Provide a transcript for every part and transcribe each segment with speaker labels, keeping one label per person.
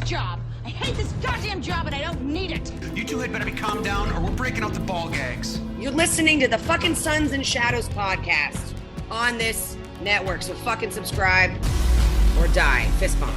Speaker 1: job. I hate this goddamn job and I don't need it.
Speaker 2: You two had better be calmed down or we're breaking out the ball gags.
Speaker 3: You're listening to the fucking Sons and Shadows podcast on this network. So fucking subscribe or die. Fist bump.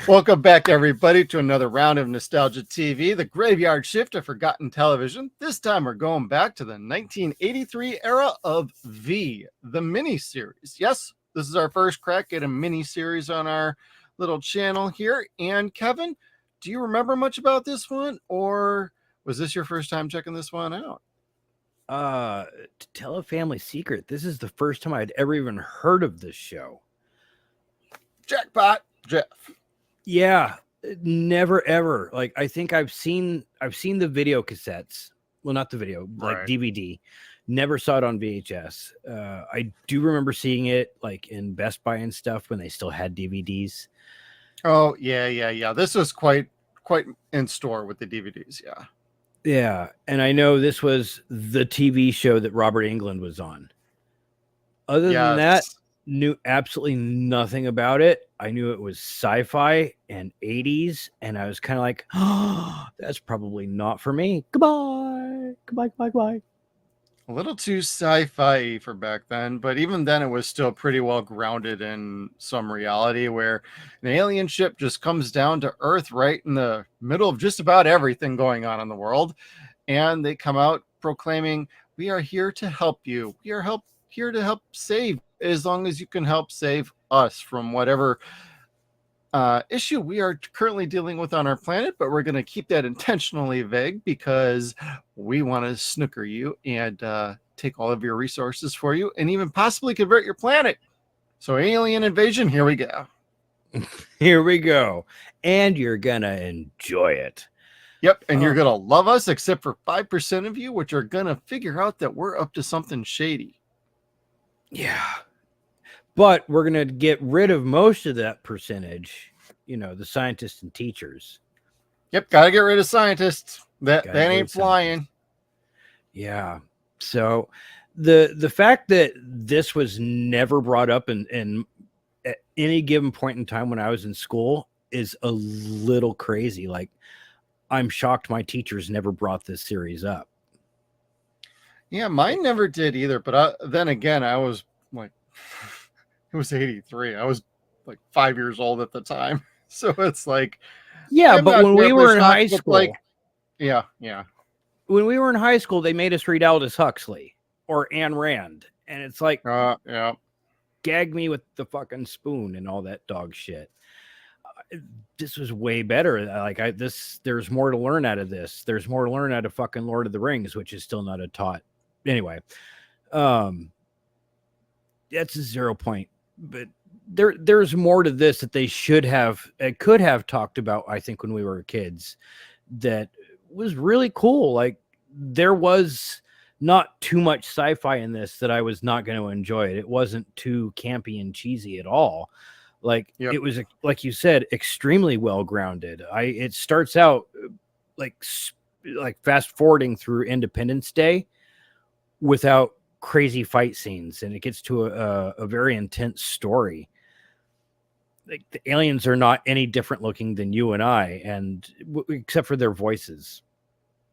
Speaker 4: Welcome back, everybody, to another round of Nostalgia TV, the graveyard shift of forgotten television. This time we're going back to the 1983 era of V, the miniseries. Yes, this is our first crack at a miniseries on our little channel here. And Kevin, do you remember much about this one, or was this your first time checking this one out?
Speaker 5: To tell a family secret, this is the first time I'd ever even heard of this show.
Speaker 4: Jackpot, Jeff.
Speaker 5: Yeah, never ever. Like, I think I've seen the video cassettes. Well, not the video, like
Speaker 4: Right.
Speaker 5: DVD. Never saw it on VHS. I do remember seeing it like in Best Buy and stuff when they still had DVDs.
Speaker 4: Oh, yeah. This was quite in store with the DVDs, yeah.
Speaker 5: Yeah, and I know this was the TV show that Robert Englund was on. Other than that, knew absolutely nothing about it. I knew it was sci-fi and 80s, and I was kind of like, oh, that's probably not for me. Goodbye.
Speaker 4: A little too sci-fi for back then, but even then it was still pretty well grounded in some reality where an alien ship just comes down to Earth right in the middle of just about everything going on in the world, and they come out proclaiming, "We are here to help you. We are here to help save, as long as you can help save us from whatever issue we are currently dealing with on our planet, but we're going to keep that intentionally vague because we want to snooker you and take all of your resources for you and even possibly convert your planet. So alien invasion, here we go.
Speaker 5: Here we go. And you're going to enjoy it.
Speaker 4: Yep, and you're going to love us except for 5% of you, which are going to figure out that we're up to something shady.
Speaker 5: Yeah. But we're going to get rid of most of that percentage, the scientists and teachers.
Speaker 4: Yep, got to get rid of scientists. That ain't flying.
Speaker 5: Yeah. So the fact that this was never brought up in at any given point in time when I was in school is a little crazy. Like, I'm shocked my teachers never brought this series up.
Speaker 4: Yeah, mine never did either. But then again, I was like, it was 83. I was like 5 years old at the time. So it's like,
Speaker 5: yeah, but when we were in high school,
Speaker 4: like, yeah.
Speaker 5: When we were in high school, they made us read Aldous Huxley or Ayn Rand. And it's like,
Speaker 4: yeah,
Speaker 5: gag me with the fucking spoon and all that dog shit. This was way better. There's more to learn out of this. There's more to learn out of fucking Lord of the Rings, which is still not a taught. Anyway, that's a 0 point, but there's more to this that they could have talked about, I think, when we were kids, that was really cool. Like, there was not too much sci-fi in this that I was not going to enjoy it. It wasn't too campy and cheesy at all. Like,
Speaker 4: Yep.
Speaker 5: It was, like you said, extremely well grounded. It starts out like fast forwarding through Independence Day without crazy fight scenes, and it gets to a very intense story. Like, the aliens are not any different looking than you and I, and except for their voices.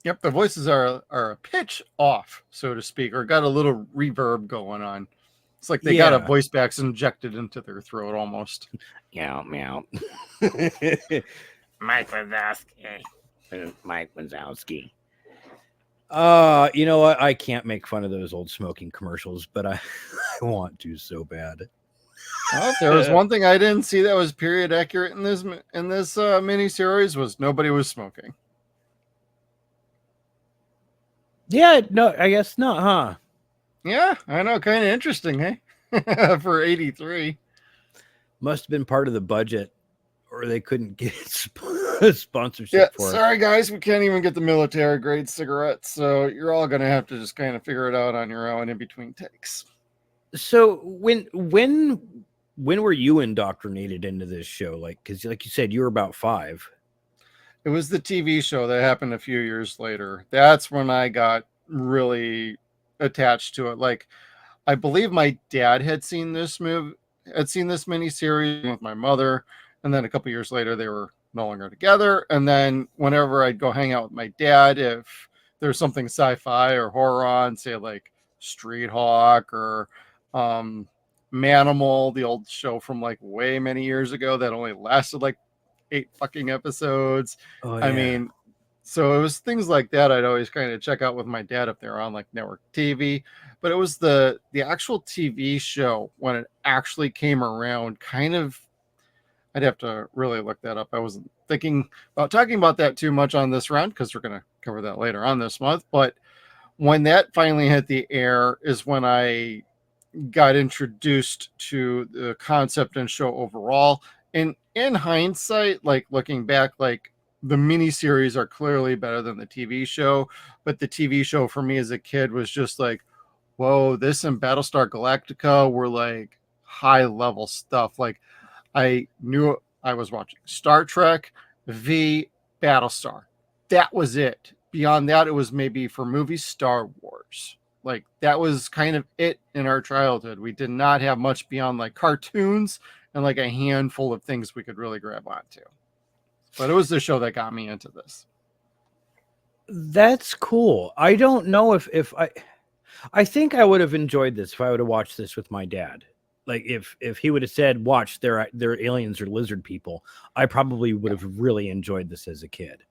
Speaker 4: Yep, the voices are a pitch off, so to speak, or got a little reverb going on. It's like they got a voice box injected into their throat almost.
Speaker 5: Meow, meow.
Speaker 6: Mike Wazowski.
Speaker 5: Mike Wazowski. You know what? I can't make fun of those old smoking commercials, but I want to so bad.
Speaker 4: Well, if there was one thing I didn't see that was period accurate in this miniseries, was nobody was smoking.
Speaker 5: Yeah, no, I guess not, huh?
Speaker 4: Yeah, I know, kind of interesting, hey? For 83.
Speaker 5: Must have been part of the budget, or they couldn't get sponsorship for it.
Speaker 4: Sorry guys, we can't even get the military grade cigarettes, so you're all gonna have to just kind of figure it out on your own in between takes.
Speaker 5: So when were you indoctrinated into this show? Like, because like you said, you were about 5.
Speaker 4: It was the TV show that happened a few years later. That's when I got really attached to it. Like, I believe my dad had seen this had seen this miniseries with my mother, and then a couple years later they were no longer together. And then whenever I'd go hang out with my dad, if there's something sci-fi or horror on, say like Street Hawk or Manimal, the old show from like way many years ago that only lasted like 8 fucking episodes.
Speaker 5: Oh,
Speaker 4: I
Speaker 5: yeah.
Speaker 4: mean, so it was things like that I'd always kind of check out with my dad if they were on like network TV. But it was the actual TV show when it actually came around, kind of, I'd have to really look that up. I wasn't thinking about talking about that too much on this round because we're going to cover that later on this month. But when that finally hit the air is when I got introduced to the concept and show overall. And in hindsight, like looking back, like the miniseries are clearly better than the TV show. But the TV show for me as a kid was just like, whoa, this and Battlestar Galactica were like high level stuff. Like I knew I was watching Star Trek, V, Battlestar. That was it. Beyond that, it was maybe for movies, Star Wars. Like that was kind of it in our childhood. We did not have much beyond like cartoons and like a handful of things we could really grab onto. But it was the show that got me into this.
Speaker 5: That's cool. I don't know if I think I would have enjoyed this if I would have watched this with my dad. Like if he would have said, watch, they're aliens or lizard people, I probably would have really enjoyed this as a kid.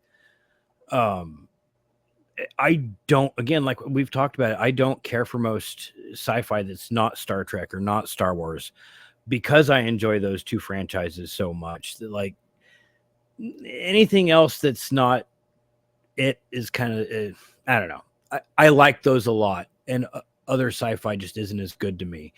Speaker 5: I don't, again, like we've talked about it, I don't care for most sci-fi that's not Star Trek or not Star Wars because I enjoy those two franchises so much that like anything else that's not it is kind of, I don't know. I like those a lot, and other sci-fi just isn't as good to me.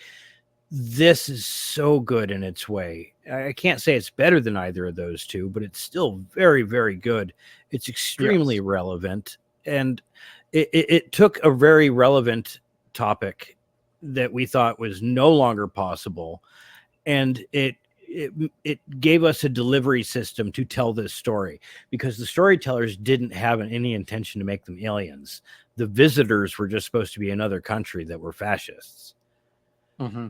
Speaker 5: This is so good in its way. I can't say it's better than either of those two, but it's still very, very good. It's extremely relevant. And it took a very relevant topic that we thought was no longer possible, and it gave us a delivery system to tell this story, because the storytellers didn't have any intention to make them aliens. The visitors were just supposed to be another country that were fascists.
Speaker 4: Mm-hmm.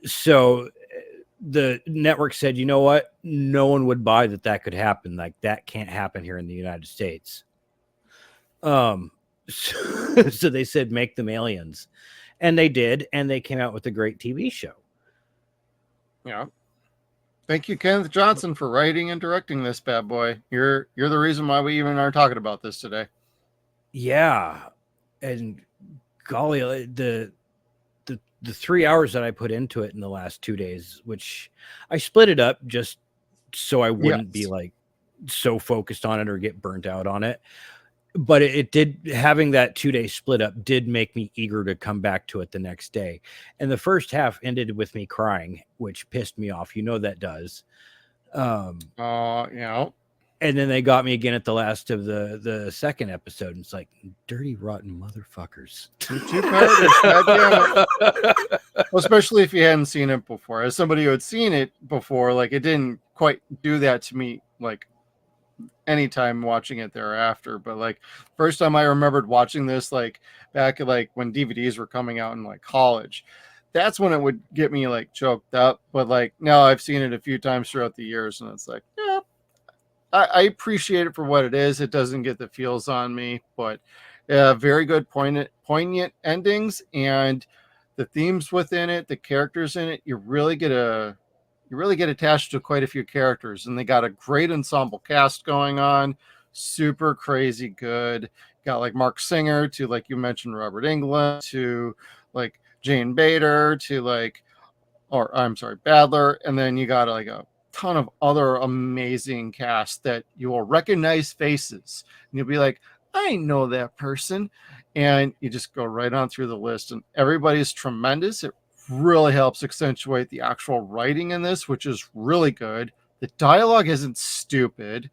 Speaker 5: So the network said, you know what? No one would buy that could happen. Like that can't happen here in the United States. So they said, make them aliens, and they did. And they came out with a great TV show.
Speaker 4: Yeah. Thank you, Kenneth Johnson, for writing and directing this bad boy. You're the reason why we even are talking about this today.
Speaker 5: Yeah. And golly, the 3 hours that I put into it in the last 2 days, which I split it up just so I wouldn't be like so focused on it or get burnt out on it. But it did, having that 2 day split up did make me eager to come back to it the next day. And the first half ended with me crying, which pissed me off. You know, that does.
Speaker 4: Yeah.
Speaker 5: And then they got me again at the last of the second episode. And it's like, dirty, rotten motherfuckers.
Speaker 4: Well, especially if you hadn't seen it before. As somebody who had seen it before, like it didn't quite do that to me, like anytime watching it thereafter. But like first time I remembered watching this, like back like when DVDs were coming out in like college, that's when it would get me like choked up. But like now I've seen it a few times throughout the years, and it's like, yeah, I appreciate it for what it is. It doesn't get the feels on me, but very good poignant endings, and the themes within it, the characters in it, you really get attached to quite a few characters, and they got a great ensemble cast going on. Super crazy good. Got like Mark Singer to, like you mentioned, Robert Englund to like Jane Bader to like, or I'm sorry, Badler. And then you got like a ton of other amazing cast that you will recognize faces, and you'll be like, I know that person. And you just go right on through the list, and everybody's tremendous. It really helps accentuate the actual writing in this, which is really good. The dialogue isn't stupid,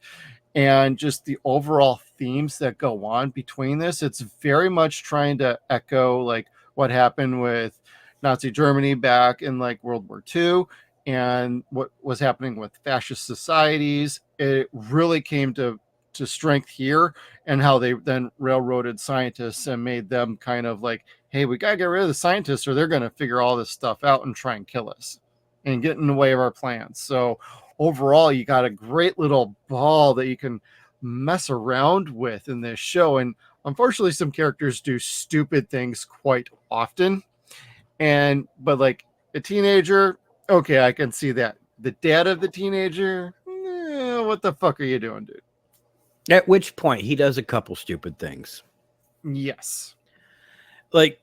Speaker 4: and just the overall themes that go on between this, it's very much trying to echo like what happened with Nazi Germany back in like World War II and what was happening with fascist societies. It really came to strength here, and how they then railroaded scientists and made them kind of like, hey, we gotta get rid of the scientists or they're gonna figure all this stuff out and try and kill us. and get in the way of our plans. So overall, you got a great little ball that you can mess around with in this show. And unfortunately, some characters do stupid things quite often. But like a teenager, okay, I can see that. The dad of the teenager, what the fuck are you doing, dude?
Speaker 5: At which point he does a couple stupid things.
Speaker 4: Yes.
Speaker 5: Like,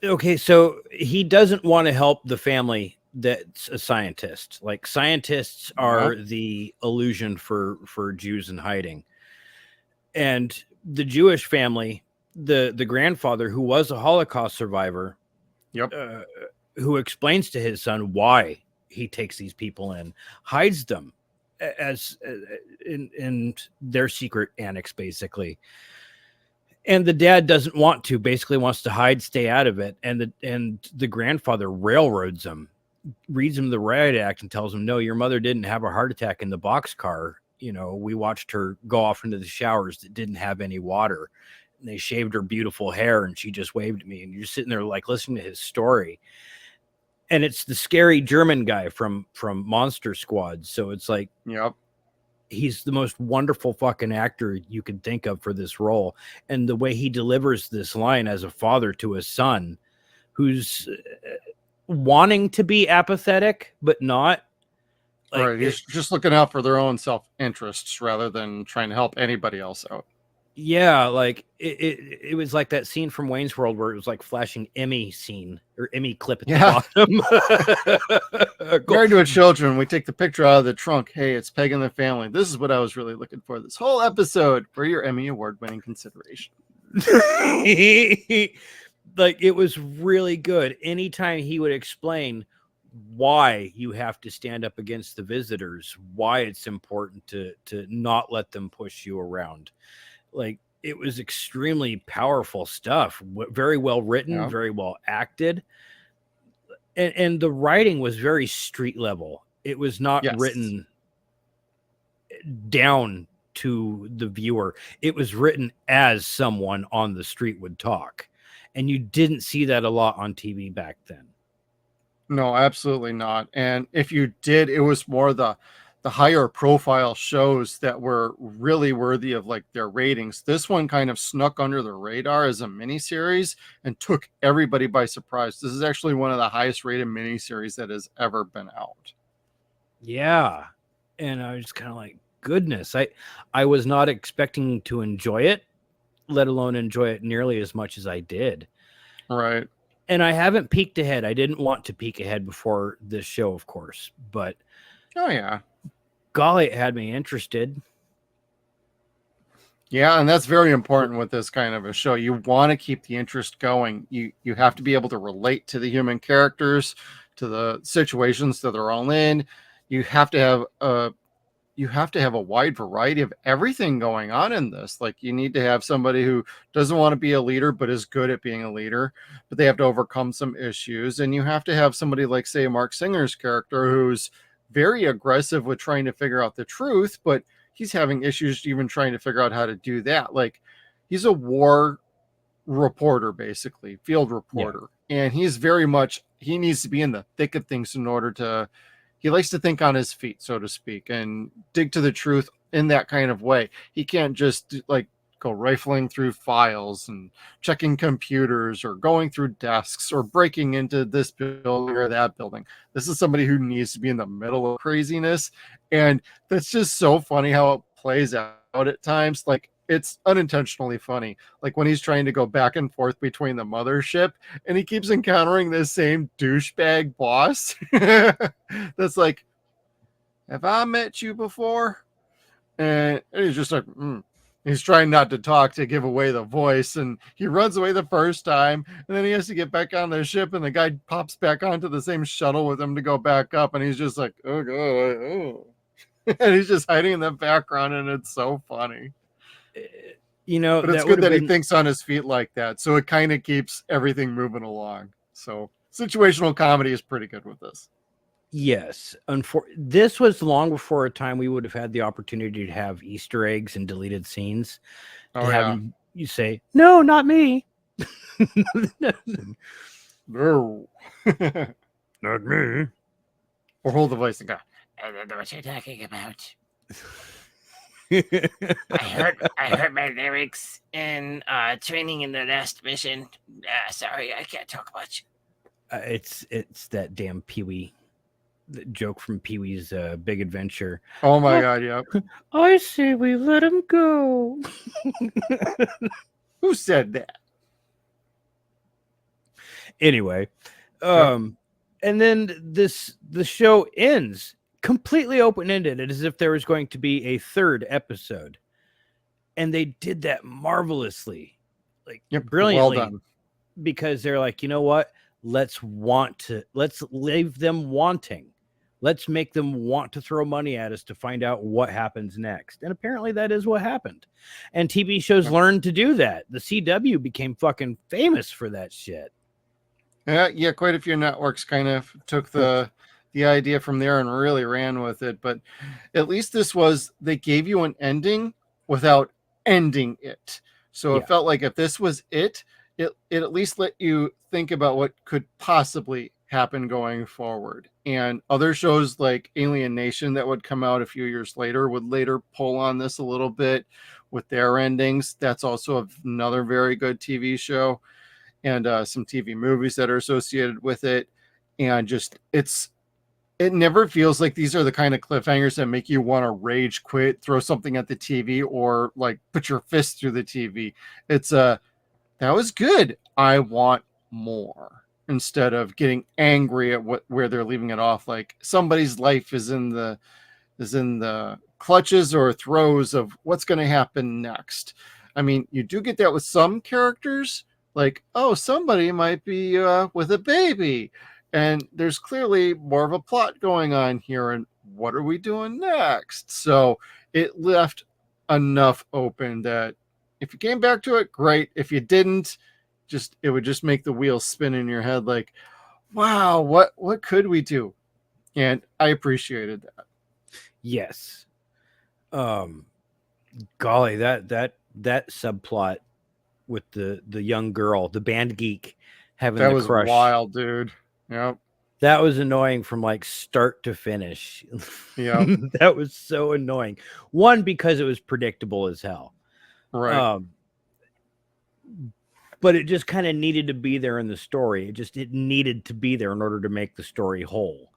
Speaker 5: okay, so he doesn't want to help the family that's a scientist. Like, scientists are the illusion for Jews in hiding. And the Jewish family, the grandfather, who was a Holocaust survivor, who explains to his son why he takes these people in, hides them as in their secret annex, basically. And the dad doesn't want to, basically wants to hide, stay out of it. And the grandfather railroads him, reads him the riot act and tells him, no, your mother didn't have a heart attack in the boxcar. You know, we watched her go off into the showers that didn't have any water. And they shaved her beautiful hair and she just waved at me. And you're sitting there like listening to his story. And it's the scary German guy from Monster Squad. So it's like, he's the most wonderful fucking actor you could think of for this role. And the way he delivers this line as a father to his son, who's wanting to be apathetic, but not.
Speaker 4: Like, right. He's just looking out for their own self-interests rather than trying to help anybody else out.
Speaker 5: Yeah, like it was like that scene from Wayne's World where it was like flashing Emmy scene or Emmy clip at the bottom.
Speaker 4: Married to a children, we take the picture out of the trunk. Hey, it's Peg and the family. This is what I was really looking for this whole episode for your Emmy award-winning consideration.
Speaker 5: Like, it was really good. Anytime he would explain why you have to stand up against the visitors, why it's important to not let them push you around. Like, it was extremely powerful stuff. Very well written, very well acted. And the writing was very street level. It was not written down to the viewer. It was written as someone on the street would talk. And you didn't see that a lot on TV back then.
Speaker 4: No, absolutely not. And if you did, it was more the higher profile shows that were really worthy of like their ratings. This one kind of snuck under the radar as a miniseries and took everybody by surprise. This is actually one of the highest rated miniseries that has ever been out.
Speaker 5: Yeah. And I was kind of like, goodness, I was not expecting to enjoy it, let alone enjoy it nearly as much as I did.
Speaker 4: Right.
Speaker 5: And I haven't peeked ahead. I didn't want to peek ahead before this show, of course, but golly, it had me interested.
Speaker 4: Yeah, and that's very important with this kind of a show. You want to keep the interest going. You have to be able to relate to the human characters, to the situations that they're all in. You have to have a wide variety of everything going on in this. Like, you need to have somebody who doesn't want to be a leader but is good at being a leader, but they have to overcome some issues. And you have to have somebody like, say, Mark Singer's character, who's very aggressive with trying to figure out the truth, but he's having issues even trying to figure out how to do that. Like, he's a war reporter, basically, field reporter. And he's very much, he needs to be in the thick of things in order to, he likes to think on his feet, so to speak, and dig to the truth in that kind of way. He can't just like go rifling through files and checking computers or going through desks or breaking into this building or that building. This is somebody who needs to be in the middle of craziness. And that's just so funny how it plays out at times. Like, it's unintentionally funny. Like when he's trying to go back and forth between the mothership and he keeps encountering this same douchebag boss. That's like, have I met you before? And he's just like, He's trying not to talk to give away the voice, and he runs away the first time, and then he has to get back on the ship, and the guy pops back onto the same shuttle with him to go back up, and he's just like, oh god, oh. And he's just hiding in the background, and it's so funny.
Speaker 5: You know,
Speaker 4: but it's good that he thinks on his feet like that, so it kind of keeps everything moving along. So situational comedy is pretty good with this.
Speaker 5: Yes. This was long before a time we would have had the opportunity to have Easter eggs and deleted scenes. You say, no, not me.
Speaker 4: No. Not me. Or hold the voice and go,
Speaker 6: I don't know what you're talking about. I heard my lyrics in training in the last mission. Sorry, I can't talk much.
Speaker 5: It's that damn Pee-wee joke from Pee-wee's Big Adventure.
Speaker 4: oh my God, yep.
Speaker 5: I say we let him go.
Speaker 4: Who said that?
Speaker 5: Anyway, and then the show ends completely open-ended, as if there was going to be a third episode, and they did that marvelously, like brilliantly,
Speaker 4: well done.
Speaker 5: because they're like, you know what? Let's leave them wanting. Let's make them want to throw money at us to find out what happens next. And apparently that is what happened. And TV shows learned to do that. The CW became fucking famous for that shit.
Speaker 4: Yeah, quite a few networks kind of took the idea from there and really ran with it. But at least they gave you an ending without ending it. So it felt like if this was it at least let you think about what could possibly happen going forward. And other shows like Alien Nation that would come out a few years later would later pull on this a little bit with their endings. That's also another very good TV show, and some TV movies that are associated with it. And just it never feels like these are the kind of cliffhangers that make you want to rage quit, throw something at the TV, or like put your fist through the TV. It's that was good. I want more, instead of getting angry at where they're leaving it off. Like somebody's life is in the clutches or throes of what's going to happen next. I mean, you do get that with some characters, like, oh, somebody might be with a baby, and there's clearly more of a plot going on here, and what are we doing next? So it left enough open that if you came back to it, great. If you didn't, it would just make the wheels spin in your head like, wow, what could we do? And I appreciated that.
Speaker 5: Yes. Golly, that subplot with the young girl, the band geek having
Speaker 4: that
Speaker 5: the
Speaker 4: was
Speaker 5: crush.
Speaker 4: Wild, dude. Yep.
Speaker 5: That was annoying from like start to finish.
Speaker 4: Yeah.
Speaker 5: That was so annoying. One, because it was predictable as hell.
Speaker 4: Right.
Speaker 5: But it just kind of needed to be there in the story. It needed to be there in order to make the story whole.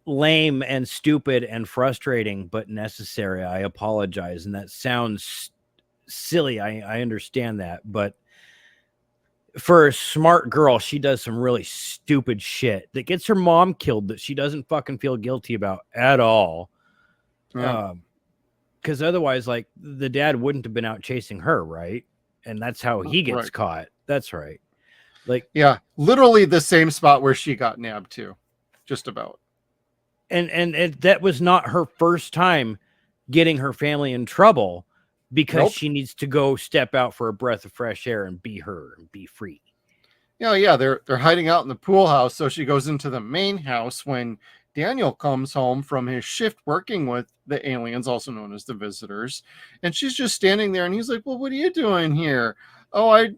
Speaker 5: Lame and stupid and frustrating, but necessary. I apologize. And that sounds silly. I understand that. But for a smart girl, she does some really stupid shit that gets her mom killed that she doesn't fucking feel guilty about at all.
Speaker 4: Yeah.
Speaker 5: Because otherwise, like, the dad wouldn't have been out chasing her, right? And that's how he gets caught. That's right. Like,
Speaker 4: yeah, literally the same spot where she got nabbed too, just about.
Speaker 5: And that was not her first time getting her family in trouble, because she needs to go step out for a breath of fresh air and be her and be free.
Speaker 4: Yeah, they're hiding out in the pool house, so she goes into the main house when Daniel comes home from his shift working with the aliens, also known as the visitors, and she's just standing there, and he's like, well, what are you doing here? Oh, I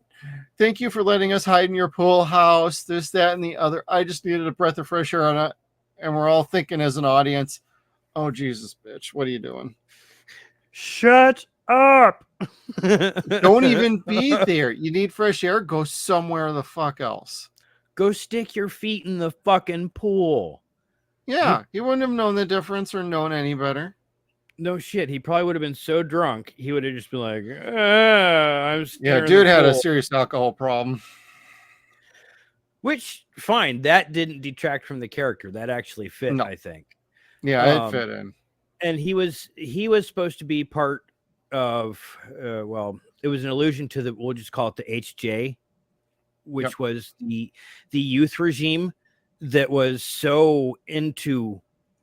Speaker 4: thank you for letting us hide in your pool house, this, that, and the other. I just needed a breath of fresh air on it. And we're all thinking as an audience, oh, Jesus, bitch, what are you doing?
Speaker 5: Shut up.
Speaker 4: Don't even be there. You need fresh air? Go somewhere the fuck else.
Speaker 5: Go stick your feet in the fucking pool.
Speaker 4: Yeah, he wouldn't have known the difference or known any better.
Speaker 5: No shit. He probably would have been so drunk, he would have just been like, I'm scared.
Speaker 4: Yeah, dude had a serious alcohol problem.
Speaker 5: Which, fine, that didn't detract from the character. That actually fit, I think.
Speaker 4: Yeah, it fit in.
Speaker 5: And he was supposed to be part of, well, it was an allusion to we'll just call it the HJ, which was the youth regime that was so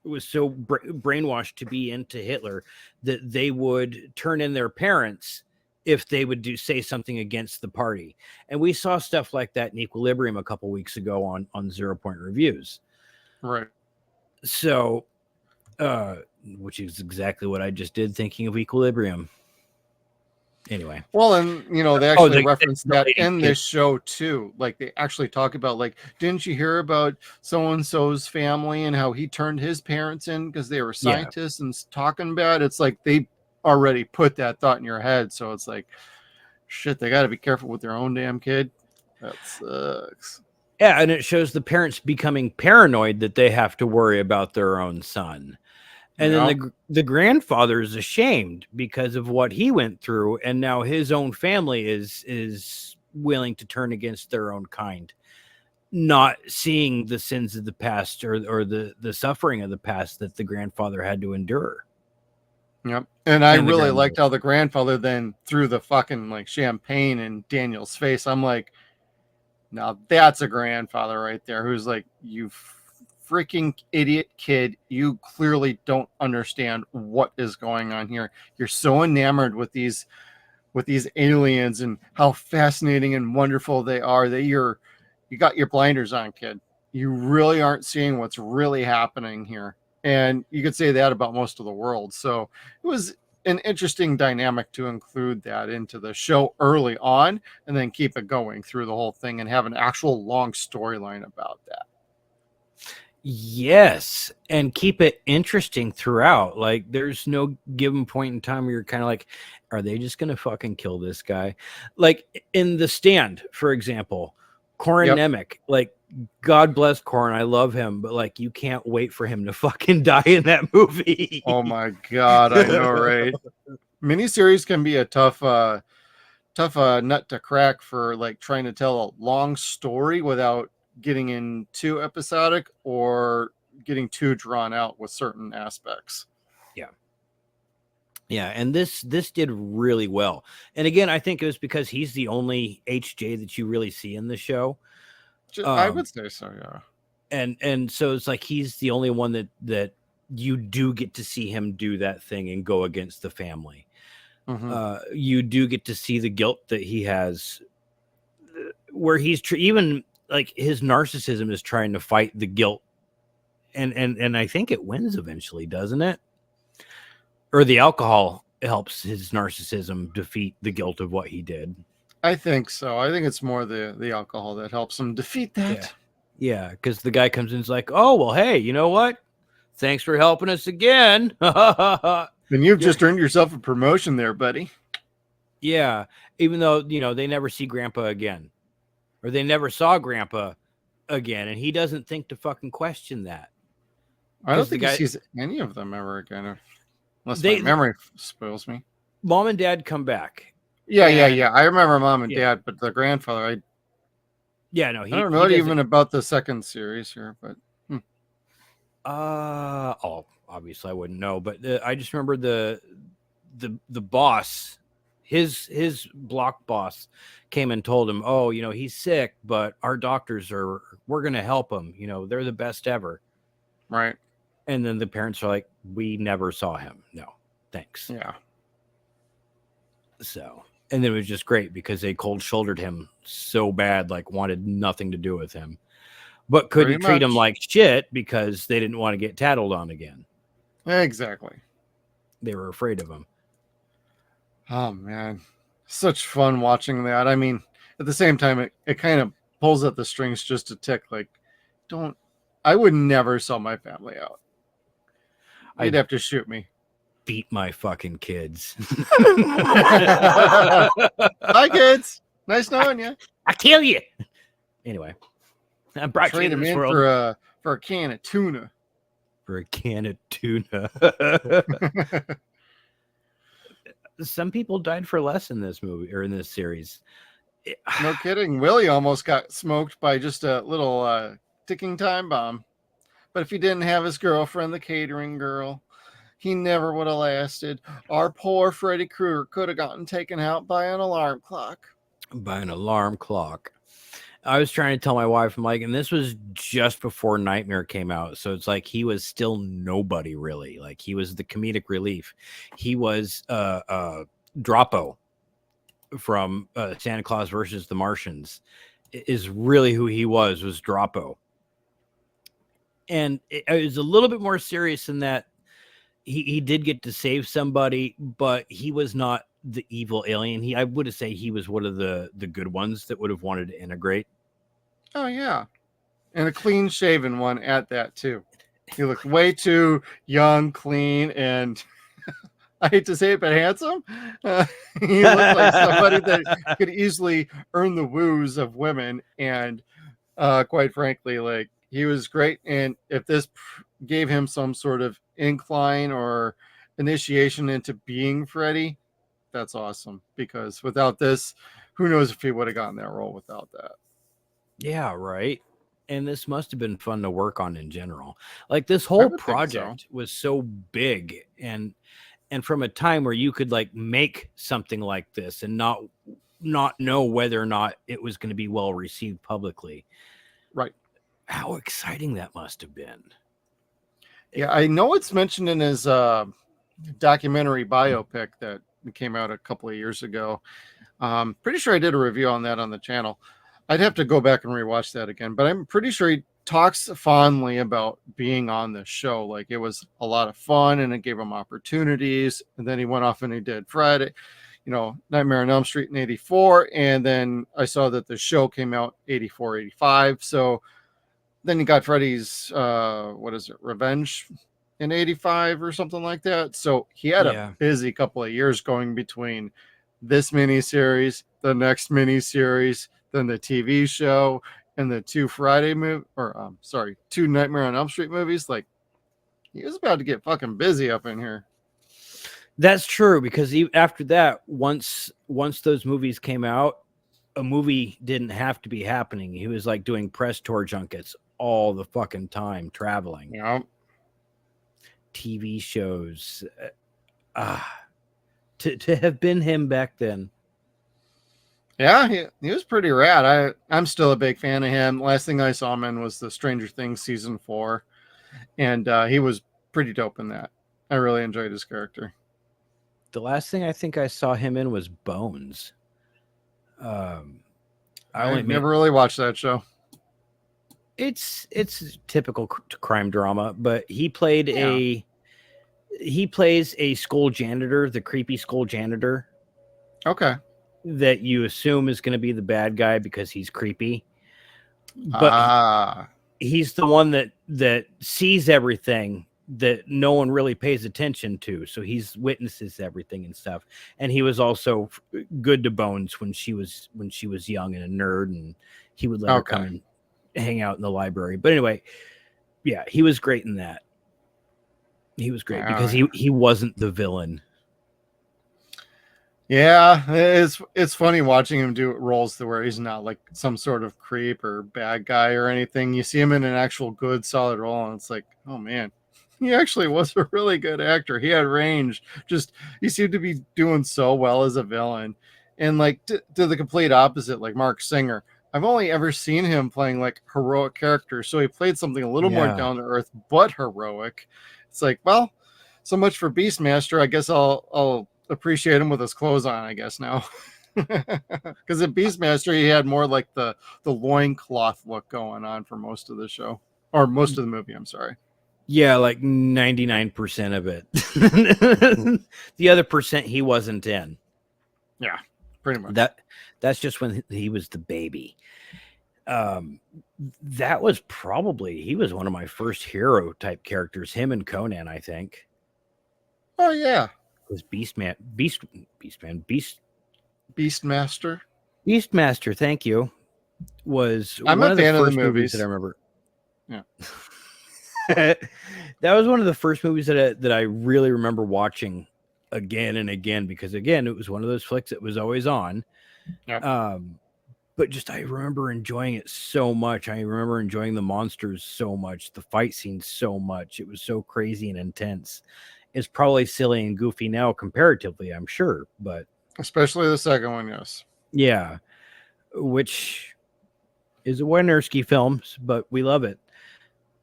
Speaker 5: brainwashed to be into Hitler that they would turn in their parents if they would say something against the party. And we saw stuff like that in Equilibrium a couple weeks ago on 0 Point Reviews.
Speaker 4: Right.
Speaker 5: So, which is exactly what I just did thinking of Equilibrium. Anyway.
Speaker 4: Well, and they actually
Speaker 5: the
Speaker 4: reference that
Speaker 5: lady
Speaker 4: in
Speaker 5: kid.
Speaker 4: this show too. Like they actually talk about, like, didn't you hear about so and so's family and how he turned his parents in because they were
Speaker 5: Yeah.
Speaker 4: scientists and talking about it? It's like they already put that thought in your head, so it's like, shit, they got to be careful with their own damn kid. That sucks.
Speaker 5: Yeah, and it shows the parents becoming paranoid that they have to worry about their own son. And then the grandfather is ashamed because of what he went through, and now his own family is willing to turn against their own kind, not seeing the sins of the past or the suffering of the past that the grandfather had to endure.
Speaker 4: Yep. And I
Speaker 5: And the
Speaker 4: really
Speaker 5: grandmother.
Speaker 4: liked how the grandfather then threw the fucking like champagne in Daniel's face. I'm like, now that's a grandfather right there who's like, you freaking idiot kid. You clearly don't understand what is going on here. You're so enamored with these aliens and how fascinating and wonderful they are that you got your blinders on, kid. You really aren't seeing what's really happening here. And you could say that about most of the world. So it was an interesting dynamic to include that into the show early on and then keep it going through the whole thing and have an actual long storyline about that.
Speaker 5: Yes, and keep it interesting throughout. Like there's no given point in time where you're kind of like, are they just gonna fucking kill this guy? Like in The Stand, for example, Corin Nemec, like God bless Corin, I love him, but like you can't wait for him to fucking die in that movie.
Speaker 4: Oh my god, I know, right? Miniseries can be a tough nut to crack for like trying to tell a long story without getting in too episodic or getting too drawn out with certain aspects.
Speaker 5: Yeah, and this did really well. And again, I think it was because he's the only HJ that you really see in the show.
Speaker 4: I would say so, yeah.
Speaker 5: And so it's like he's the only one that you do get to see him do that thing and go against the family.
Speaker 4: Mm-hmm.
Speaker 5: You do get to see the guilt that he has, where he's even like his narcissism is trying to fight the guilt, and I think it wins eventually, doesn't it? Or the alcohol helps his narcissism defeat the guilt of what he did.
Speaker 4: I think so. I think it's more the alcohol that helps him defeat that.
Speaker 5: Yeah, because the guy comes in and is like, oh, well, hey, you know what? Thanks for helping us again.
Speaker 4: Then you've just earned yourself a promotion there, buddy.
Speaker 5: Yeah, even though, they never see Grandpa again. Or they never saw Grandpa again, and he doesn't think to fucking question that.
Speaker 4: I don't think he sees any of them ever again, unless my memory spoils me.
Speaker 5: Mom and Dad come back.
Speaker 4: Yeah. I remember Mom and Dad, but the grandfather, I don't know even about the second series here, but
Speaker 5: obviously I wouldn't know, but I just remember the boss, his block boss came and told him, oh, he's sick, but our doctors we're gonna help him, they're the best ever,
Speaker 4: right?
Speaker 5: And then the parents are like, we never saw him, no thanks.
Speaker 4: Yeah.
Speaker 5: So, and it was just great because they cold shouldered him so bad, like wanted nothing to do with him, but couldn't treat him like shit because they didn't want to get tattled on again.
Speaker 4: Exactly.
Speaker 5: They were afraid of him.
Speaker 4: Oh man, such fun watching that. I mean, at the same time, it kind of pulls at the strings just a tick. Like, I would never sell my family out. You'd have to shoot me.
Speaker 5: Beat my fucking kids.
Speaker 4: Hi, kids. Nice knowing you.
Speaker 5: I kill you. Anyway, I brought
Speaker 4: trade
Speaker 5: you
Speaker 4: him in
Speaker 5: world.
Speaker 4: for a can of tuna.
Speaker 5: For a can of tuna. Some people died for less in this movie or in this series.
Speaker 4: No kidding. Willie almost got smoked by just a little ticking time bomb. But if he didn't have his girlfriend, the catering girl, he never would have lasted. Our poor Freddy Krueger could have gotten taken out by an alarm clock.
Speaker 5: By an alarm clock. I was trying to tell my wife, I'm like, and this was just before Nightmare came out. So it's like he was still nobody really. Like he was the comedic relief. He was Droppo from Santa Claus versus the Martians is really who he was Droppo. And it was a little bit more serious in that he did get to save somebody, but he was not the evil alien. I would say he was one of the good ones that would have wanted to integrate.
Speaker 4: Oh yeah, and a clean shaven one at that too. He looked way too young, clean, and I hate to say it, but handsome. He looked like somebody that could easily earn the woos of women, and quite frankly, like he was great. And if this gave him some sort of incline or initiation into being Freddy, that's awesome. Because without this, who knows if he would have gotten that role without that.
Speaker 5: Yeah, right. And this must have been fun to work on in general. Like this
Speaker 4: I
Speaker 5: whole
Speaker 4: would think
Speaker 5: project was so big and from a time where you could like make something like this and not know whether or not it was going to be well received publicly.
Speaker 4: Right.
Speaker 5: How exciting that must have been.
Speaker 4: Yeah, I know it's mentioned in his documentary biopic that came out a couple of years ago. Pretty sure I did a review on that on the channel. I'd have to go back and rewatch that again, but I'm pretty sure he talks fondly about being on the show. Like it was a lot of fun and it gave him opportunities. And then he went off and he did Friday, Nightmare on Elm Street in 84. And then I saw that the show came out 84, 85. So then you got Freddy's, Revenge in 85 or something like that. So he had a busy couple of years going between this miniseries, the next miniseries, then the TV show, and the two Nightmare on Elm Street movies. Like he was about to get fucking busy up in here.
Speaker 5: That's true, because after that, once those movies came out, a movie didn't have to be happening. He was like doing press tour junkets all the fucking time, traveling.
Speaker 4: Yeah.
Speaker 5: TV shows. To have been him back then.
Speaker 4: Yeah, he was pretty rad. I'm still a big fan of him. Last thing I saw him in was the Stranger Things season 4, and he was pretty dope in that. I really enjoyed his character.
Speaker 5: The last thing I think I saw him in was Bones.
Speaker 4: I never really watched that show.
Speaker 5: It's typical crime drama, but he plays a school janitor, the creepy school janitor.
Speaker 4: Okay.
Speaker 5: That you assume is going to be the bad guy because he's creepy. But he's the one that sees everything that no one really pays attention to. So he's witnesses everything and stuff. And he was also good to Bones when she was young and a nerd, and he would let her come and hang out in the library. But anyway, yeah, he was great in that. He was great because he wasn't the villain.
Speaker 4: Yeah, it's funny watching him do roles where he's not like some sort of creep or bad guy or anything. You see him in an actual good, solid role, and it's like, oh man, he actually was a really good actor. He had range. Just he seemed to be doing so well as a villain, and like to the complete opposite, like Mark Singer. I've only ever seen him playing like heroic characters, so he played something a little more down to earth but heroic. It's like, well, so much for Beastmaster. I guess I'll appreciate him with his clothes on, I guess now. Because in Beastmaster he had more like the loincloth look going on for most of the show, or most of the movie, I'm sorry.
Speaker 5: Yeah, like 99% of it. The other percent he wasn't in.
Speaker 4: Yeah, pretty much.
Speaker 5: That's just when he was the baby. That was he was one of my first hero type characters, him and Conan, I think.
Speaker 4: Oh yeah.
Speaker 5: Was Beastmaster. Beastmaster, thank you. I'm
Speaker 4: a fan of the movies
Speaker 5: that I remember.
Speaker 4: Yeah.
Speaker 5: That was one of the first movies that I really remember watching again and again, because again, it was one of those flicks that was always on.
Speaker 4: Yep.
Speaker 5: But just I remember enjoying it so much. I remember enjoying the monsters so much, the fight scenes so much. It was so crazy and intense. It's probably silly and goofy now comparatively, I'm sure, but
Speaker 4: especially the second one, yes.
Speaker 5: Yeah, which is a Wynorski film, but we love it.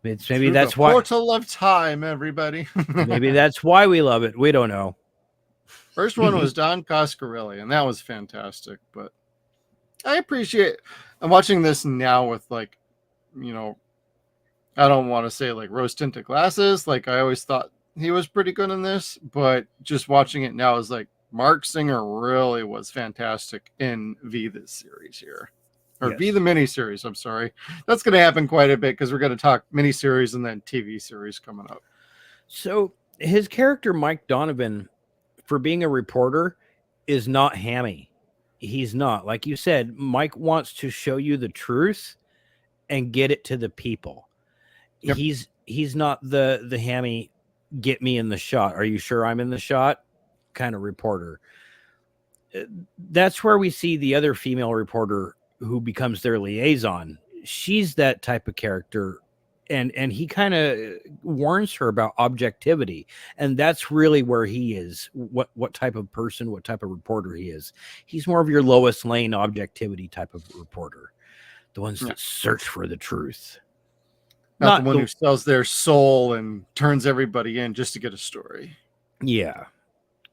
Speaker 5: It's maybe
Speaker 4: Through
Speaker 5: that's
Speaker 4: the
Speaker 5: why
Speaker 4: portal of time, everybody.
Speaker 5: Maybe that's why we love it. We don't know.
Speaker 4: First one was Don Coscarelli, and that was fantastic. But I appreciate. I'm watching this now with like, I don't want to say like rose tinted glasses. Like I always thought he was pretty good in this, but just watching it now is like, Mark Singer really was fantastic in V this series here. Or
Speaker 5: Yes.
Speaker 4: V the miniseries, I'm sorry. That's going to happen quite a bit because we're going to talk miniseries and then TV series coming up.
Speaker 5: So his character, Mike Donovan, for being a reporter, is not hammy. He's not. Like you said, Mike wants to show you the truth and get it to the people.
Speaker 4: Yep.
Speaker 5: He's not the hammy, get me in the shot. Are you sure I'm in the shot? Kind of reporter. That's where we see the other female reporter who becomes their liaison. She's that type of character. And he kind of warns her about objectivity. And that's really where he is. What type of person, what type of reporter he is. He's more of your Lois Lane objectivity type of reporter. The ones that search for the truth.
Speaker 4: Not the one who sells their soul and turns everybody in just to get a story.
Speaker 5: Yeah.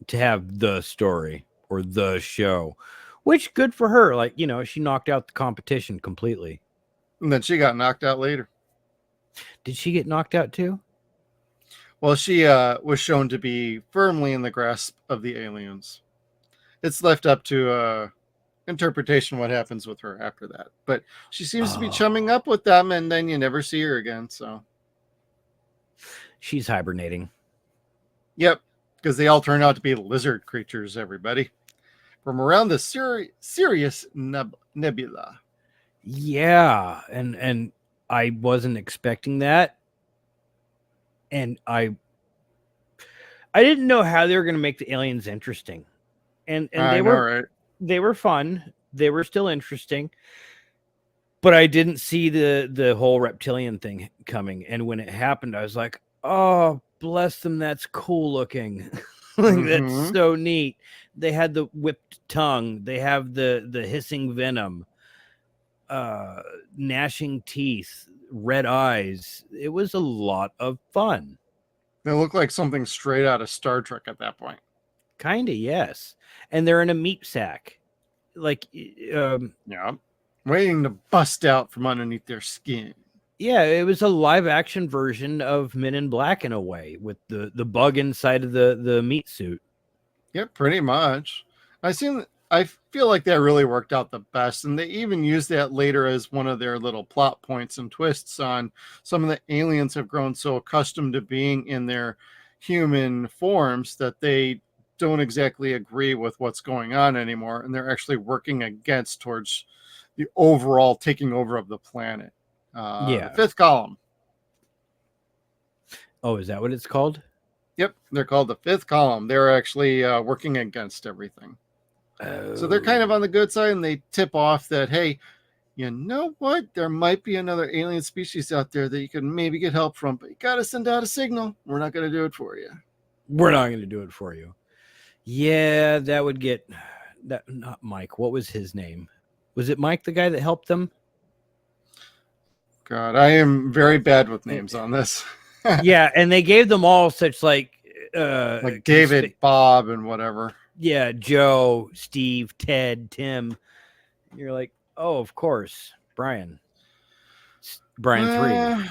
Speaker 5: To have the story or the show. Which, good for her. Like, you know, she knocked out the competition completely.
Speaker 4: And then she got knocked out later.
Speaker 5: Did she get knocked out too?
Speaker 4: Well, she was shown to be firmly in the grasp of the aliens. It's left up to interpretation what happens with her after that. But she seems to be chumming up with them, and then you never see her again. So
Speaker 5: she's hibernating.
Speaker 4: Yep, because they all turn out to be lizard creatures, everybody. From around the Sirius Nebula.
Speaker 5: Yeah, and I wasn't expecting that. And I didn't know how they were going to make the aliens interesting. And they were fun. They were still interesting. But I didn't see the whole reptilian thing coming. And when it happened, I was like, oh, bless them, that's cool looking. Like, that's so neat. They had the whipped tongue. They have the hissing venom, gnashing teeth, red eyes. It was a lot of fun.
Speaker 4: They look like something straight out of Star Trek at that point.
Speaker 5: Kinda, yes. And they're in a meat sack. Like,
Speaker 4: yeah, waiting to bust out from underneath their skin.
Speaker 5: Yeah, it was a live action version of Men in Black in a way, with the bug inside of the meat suit.
Speaker 4: Yep, pretty much. I feel like that really worked out the best, and they even used that later as one of their little plot points and twists on some of the aliens have grown so accustomed to being in their human forms that they don't exactly agree with what's going on anymore, and they're actually working towards the overall taking over of the planet. The fifth column.
Speaker 5: Oh, is that what it's called?
Speaker 4: Yep, they're called the fifth column. They're actually working against everything. So they're kind of on the good side, and they tip off that, hey, you know what? There might be another alien species out there that you can maybe get help from, but you got to send out a signal. We're not going to do it for you.
Speaker 5: We're not going to do it for you. Yeah, that would get that. Not Mike. What was his name? Was it Mike, the guy that helped them?
Speaker 4: God, I am very bad with names on this.
Speaker 5: Yeah, and they gave them all such like
Speaker 4: David, Bob, and whatever.
Speaker 5: Yeah, Joe, Steve, Ted, Tim. You're like, oh, of course, Brian. Brian 3.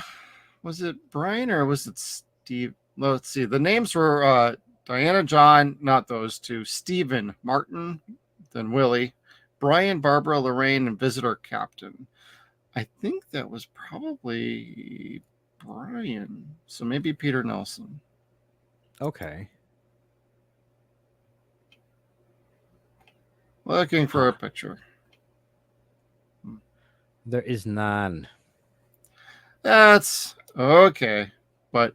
Speaker 4: Was it Brian or was it Steve? Let's see. The names were Diana, John, not those two. Stephen, Martin, then Willie, Brian, Barbara, Lorraine, and Visitor Captain. I think that was probably Brian. So maybe Peter Nelson.
Speaker 5: Okay.
Speaker 4: Looking for a picture.
Speaker 5: There is none.
Speaker 4: That's okay. But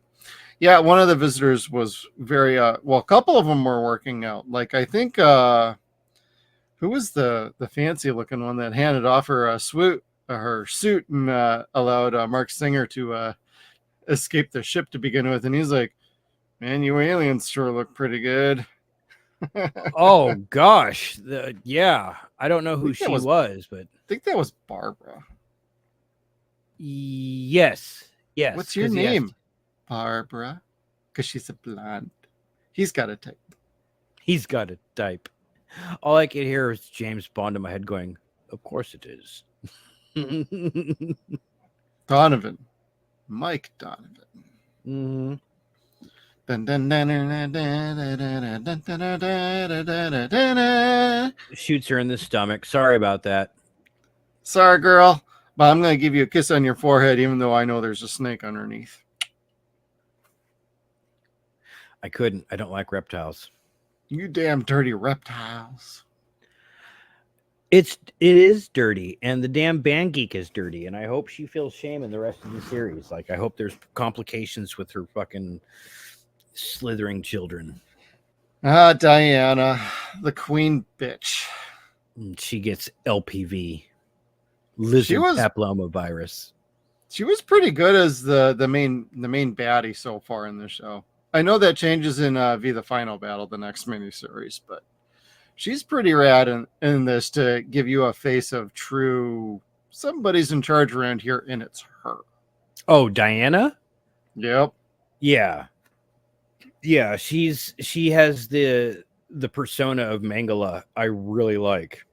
Speaker 4: yeah, one of the visitors was very a couple of them were working out. Like I think who was the fancy looking one that handed off her her suit and allowed Mark Singer to escape the ship to begin with, and he's like, man, you aliens sure look pretty good.
Speaker 5: Oh gosh, yeah, I don't know who she was, but I
Speaker 4: think that was Barbara.
Speaker 5: Yes.
Speaker 4: What's your name? Barbara, because she's a blonde. He's got a type.
Speaker 5: All I can hear is James Bond in my head going, of course it is.
Speaker 4: Donovan. Mike Donovan.
Speaker 5: Mm-hmm.
Speaker 4: Dun, dun, dun, dun, dun, dun, dun, dun, dun, dun, dun, dun, dun, dun.
Speaker 5: Shoots her in the stomach. Sorry about that.
Speaker 4: Sorry, girl, but I'm going to give you a kiss on your forehead, even though I know there's a snake underneath.
Speaker 5: I couldn't. I don't like reptiles.
Speaker 4: You damn dirty reptiles.
Speaker 5: It is dirty, and the damn band geek is dirty, and I hope she feels shame in the rest of the series. Like, I hope there's complications with her fucking slithering children.
Speaker 4: Ah, Diana, the queen bitch.
Speaker 5: And she gets LPV, lizard papillomavirus.
Speaker 4: She was pretty good as the main baddie so far in the show. I know that changes in V the Final Battle, the next miniseries, but she's pretty rad in this to give you a face of true somebody's in charge around here, and it's her.
Speaker 5: Oh, Diana?
Speaker 4: Yep.
Speaker 5: Yeah. Yeah, she has the persona of Mangala I really like.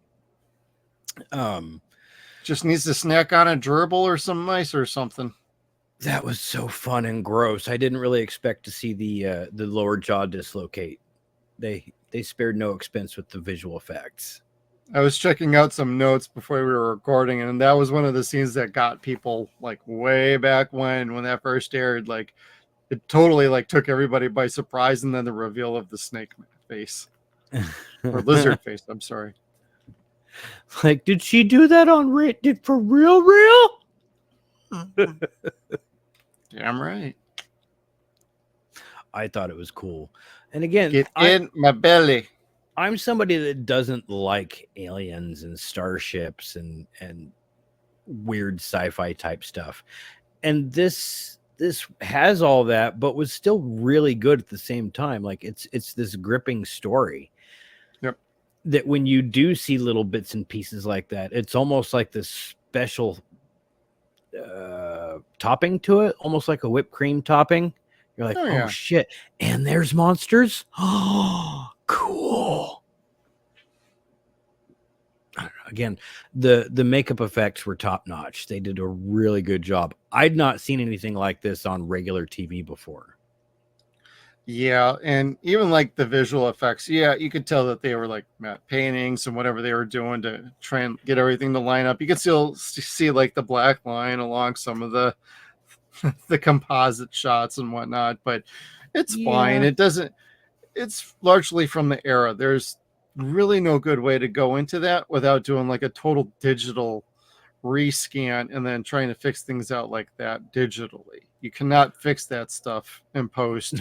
Speaker 4: Just needs to snack on a gerbil or some mice or something.
Speaker 5: That was so fun and gross. I didn't really expect to see the lower jaw dislocate. They spared no expense with the visual effects.
Speaker 4: I was checking out some notes before we were recording, and that was one of the scenes that got people like way back when that first aired. Like, it totally like took everybody by surprise, and then the reveal of the snake face or lizard face. I'm sorry.
Speaker 5: Like, did she do that on did for real?
Speaker 4: Damn right.
Speaker 5: I thought it was cool. And again,
Speaker 4: Get in my belly.
Speaker 5: I'm somebody that doesn't like aliens and starships and weird sci-fi type stuff. And this has all that, but was still really good at the same time. Like, it's this gripping story.
Speaker 4: Yep.
Speaker 5: That when you do see little bits and pieces like that, it's almost like this special topping to it, almost like a whipped cream topping. You're like, oh shit, and there's monsters. Oh, cool. I don't know. Again, the makeup effects were top notch. They did a really good job. I'd not seen anything like this on regular TV before.
Speaker 4: Yeah, and even like the visual effects, yeah, you could tell that they were like matte paintings and whatever they were doing to try and get everything to line up. You could still see like the black line along some of the composite shots and whatnot, but it's fine. It's largely from the era. There's really no good way to go into that without doing like a total digital rescan and then trying to fix things out like that digitally. You cannot fix that stuff in post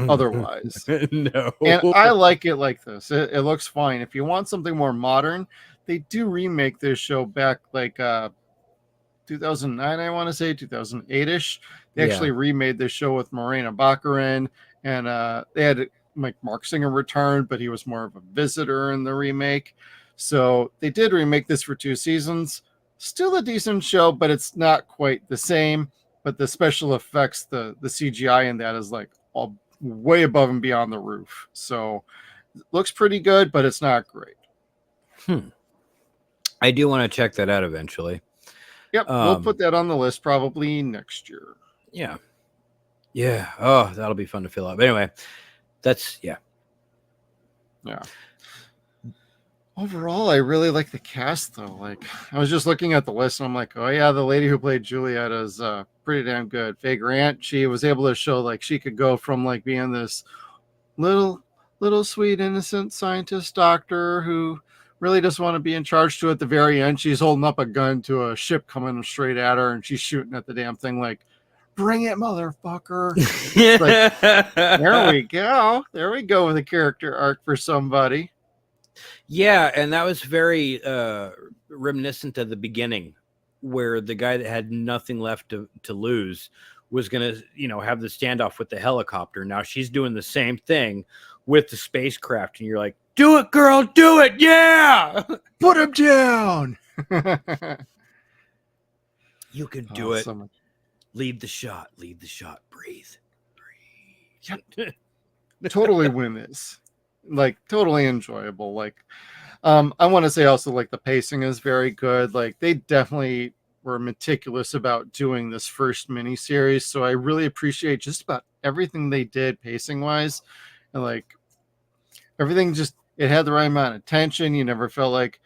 Speaker 4: otherwise.
Speaker 5: No.
Speaker 4: And I like it like this. It looks fine. If you want something more modern, they do remake this show back like 2009, I want to say 2008ish. They actually remade this show with Morena Baccarin, and they had like Mark Singer return, but he was more of a visitor in the remake. So they did remake this for 2 seasons. Still a decent show, but it's not quite the same. But the special effects, the CGI in that is like all way above and beyond the roof. So it looks pretty good, but it's not great.
Speaker 5: I do want to check that out eventually.
Speaker 4: Yep, we'll put that on the list probably next year.
Speaker 5: Yeah. Yeah. Oh, that'll be fun to fill up. But anyway, that's yeah.
Speaker 4: Overall, I really like the cast though. Like, I was just looking at the list and I'm like, oh yeah, the lady who played Juliet is pretty damn good. Faye Grant, she was able to show like she could go from like being this little sweet innocent scientist doctor who really doesn't want to be in charge to at the very end. She's holding up a gun to a ship coming straight at her and she's shooting at the damn thing like, bring it, motherfucker. Like, there we go. There we go with a character arc for somebody.
Speaker 5: Yeah, and that was very reminiscent of the beginning, where the guy that had nothing left to lose was going to, have the standoff with the helicopter. Now she's doing the same thing with the spacecraft, and you're like, do it, girl, do it, yeah!
Speaker 4: Put him down!
Speaker 5: You can do it. Lead the shot, breathe.
Speaker 4: Yep. Totally win this. Like, totally enjoyable. Like, I want to say also, like, the pacing is very good. Like, they definitely were meticulous about doing this first miniseries, so I really appreciate just about everything they did pacing wise, and like everything just it had the right amount of tension. You never felt like,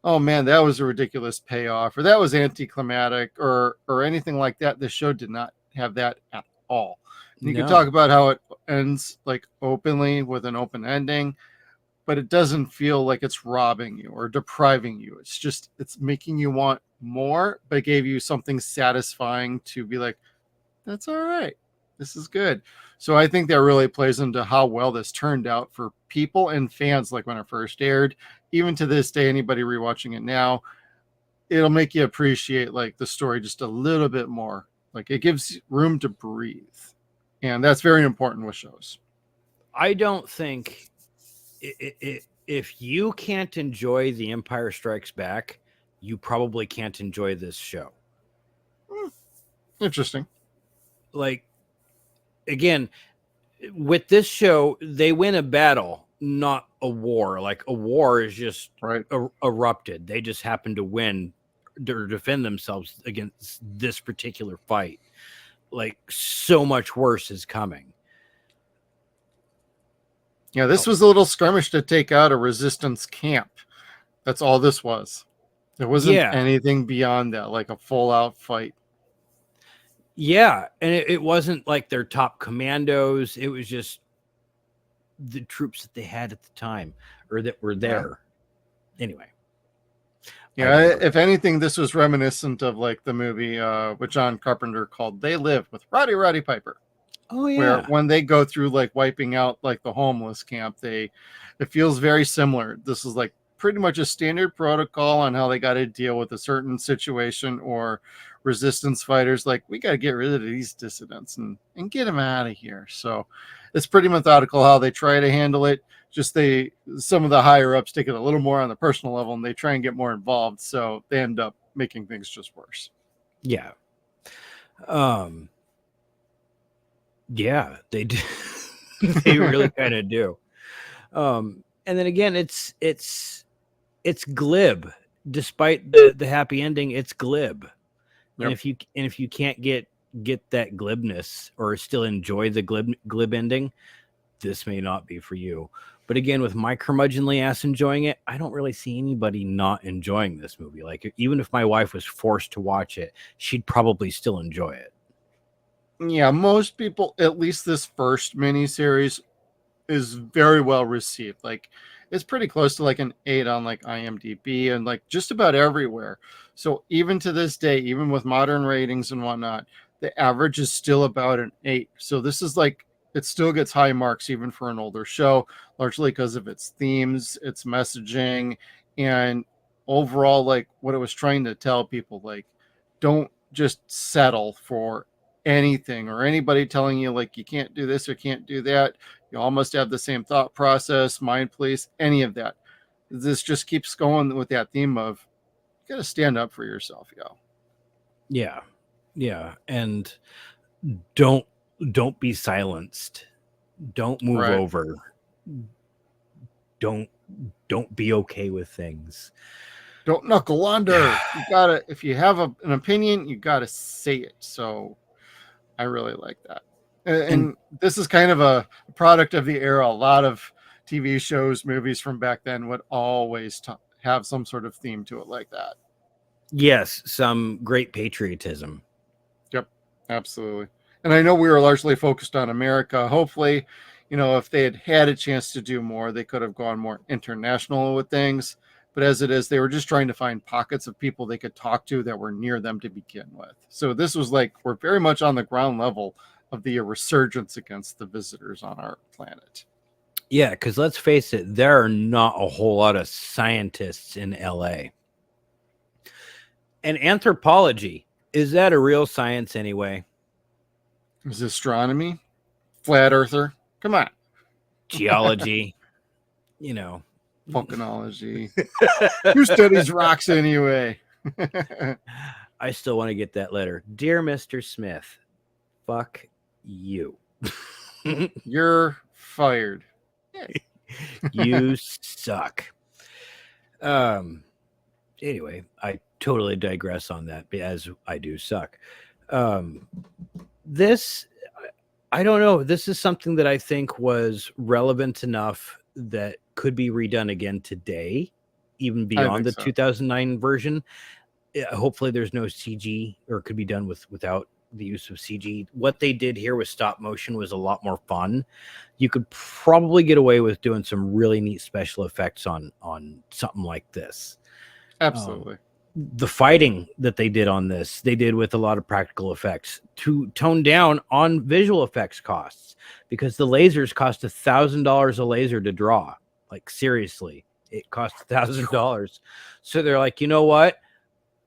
Speaker 4: oh man, that was a ridiculous payoff, or that was anticlimactic, or anything like that. The show did not have that at all. And you can talk about how it ends like openly with an open ending, but it doesn't feel like it's robbing you or depriving you. It's just it's making you want more, but it gave you something satisfying to be like, that's all right. This is good. So I think that really plays into how well this turned out for people and fans. Like when it first aired, even to this day, anybody rewatching it now, it'll make you appreciate like the story just a little bit more. Like it gives room to breathe. And that's very important with shows.
Speaker 5: I don't think if you can't enjoy The Empire Strikes Back, you probably can't enjoy this show.
Speaker 4: Interesting.
Speaker 5: Like, again, with this show, they win a battle, not a war. Like a war is just erupted. They just happen to win or defend themselves against this particular fight. Like so much worse is coming.
Speaker 4: Yeah, this was a little skirmish to take out a resistance camp. That's all this was. There wasn't anything beyond that, like a full out fight.
Speaker 5: Yeah, and it wasn't like their top commandos. It was just the troops that they had at the time or that were there. Yeah. Anyway.
Speaker 4: Yeah, if anything, this was reminiscent of like the movie with John Carpenter called They Live with Roddy Piper.
Speaker 5: Oh yeah.
Speaker 4: Where when they go through like wiping out like the homeless camp, it feels very similar. This is like pretty much a standard protocol on how they got to deal with a certain situation or resistance fighters. Like we got to get rid of these dissidents and get them out of here. So it's pretty methodical how they try to handle it. Just some of the higher ups take it a little more on the personal level and they try and get more involved. So they end up making things just worse.
Speaker 5: Yeah. Yeah, they do. They really kind of do. And then again, it's glib. Despite the happy ending, it's glib. Yep. And if you can't get that glibness or still enjoy the glib ending, this may not be for you. But again, with my curmudgeonly ass enjoying it, I don't really see anybody not enjoying this movie. Like even if my wife was forced to watch it, she'd probably still enjoy it.
Speaker 4: Yeah, most people, at least this first miniseries, is very well received. Like it's pretty close to like an 8 on like IMDb and like just about everywhere. So even to this day, even with modern ratings and whatnot, the average is still about an 8. So this is like, it still gets high marks even for an older show, largely because of its themes, its messaging, and overall like what it was trying to tell people. Like don't just settle for anything or anybody telling you like you can't do this or can't do that. You all must have the same thought process, mind police, any of that. This just keeps going with that theme of you got to stand up for yourself, yo.
Speaker 5: Yeah, and don't be silenced. Don't move over. Don't be okay with things.
Speaker 4: Don't knuckle under. You gotta, if you have an opinion, you gotta say it. So I really like that. And this is kind of a product of the era. A lot of TV shows, movies from back then would always have some sort of theme to it like that.
Speaker 5: Yes, some great patriotism.
Speaker 4: Yep, absolutely. And I know we were largely focused on America. Hopefully, if they had a chance to do more, they could have gone more international with things. But as it is, they were just trying to find pockets of people they could talk to that were near them to begin with. So this was like, we're very much on the ground level of the resurgence against the visitors on our planet.
Speaker 5: Yeah, because let's face it, there are not a whole lot of scientists in LA. And anthropology, is that a real science anyway?
Speaker 4: Is astronomy? Flat earther? Come on.
Speaker 5: Geology,
Speaker 4: Volcanology. Who studies rocks anyway?
Speaker 5: I still want to get that letter. Dear Mr. Smith, fuck you.
Speaker 4: You're fired.
Speaker 5: You suck. Anyway, I totally digress on that, as I do suck. This, I don't know. This is something that I think was relevant enough that could be redone again today, even beyond the
Speaker 4: so.
Speaker 5: 2009 version. Hopefully there's no CG, or could be done without the use of CG. What they did here with stop motion was a lot more fun. You could probably get away with doing some really neat special effects on something like this.
Speaker 4: Absolutely.
Speaker 5: The fighting that they did on this, they did with a lot of practical effects to tone down on visual effects costs, because the lasers cost $1,000 a laser to draw. Like, seriously, it cost $1,000. So they're like, you know what?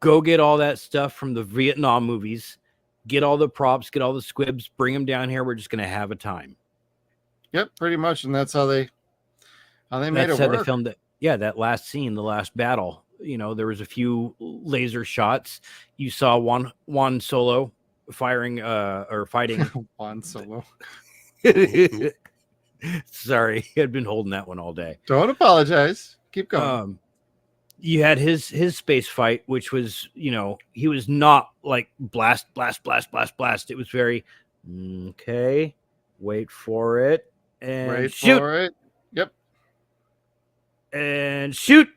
Speaker 5: Go get all that stuff from the Vietnam movies, get all the props, get all the squibs, bring them down here. We're just going to have a time.
Speaker 4: Yep, pretty much. And that's how they made it
Speaker 5: That's how
Speaker 4: work.
Speaker 5: they filmed it. Yeah, that last scene, the last battle, you know, there was a few laser shots. You saw Juan Solo firing or fighting
Speaker 4: Juan Solo.
Speaker 5: Sorry, I'd been holding that one all day.
Speaker 4: Don't apologize. Keep going.
Speaker 5: You had his space fight, which was, you know, he was not like blast. It was very okay. Wait for it and shoot.
Speaker 4: For it. Yep.
Speaker 5: And shoot,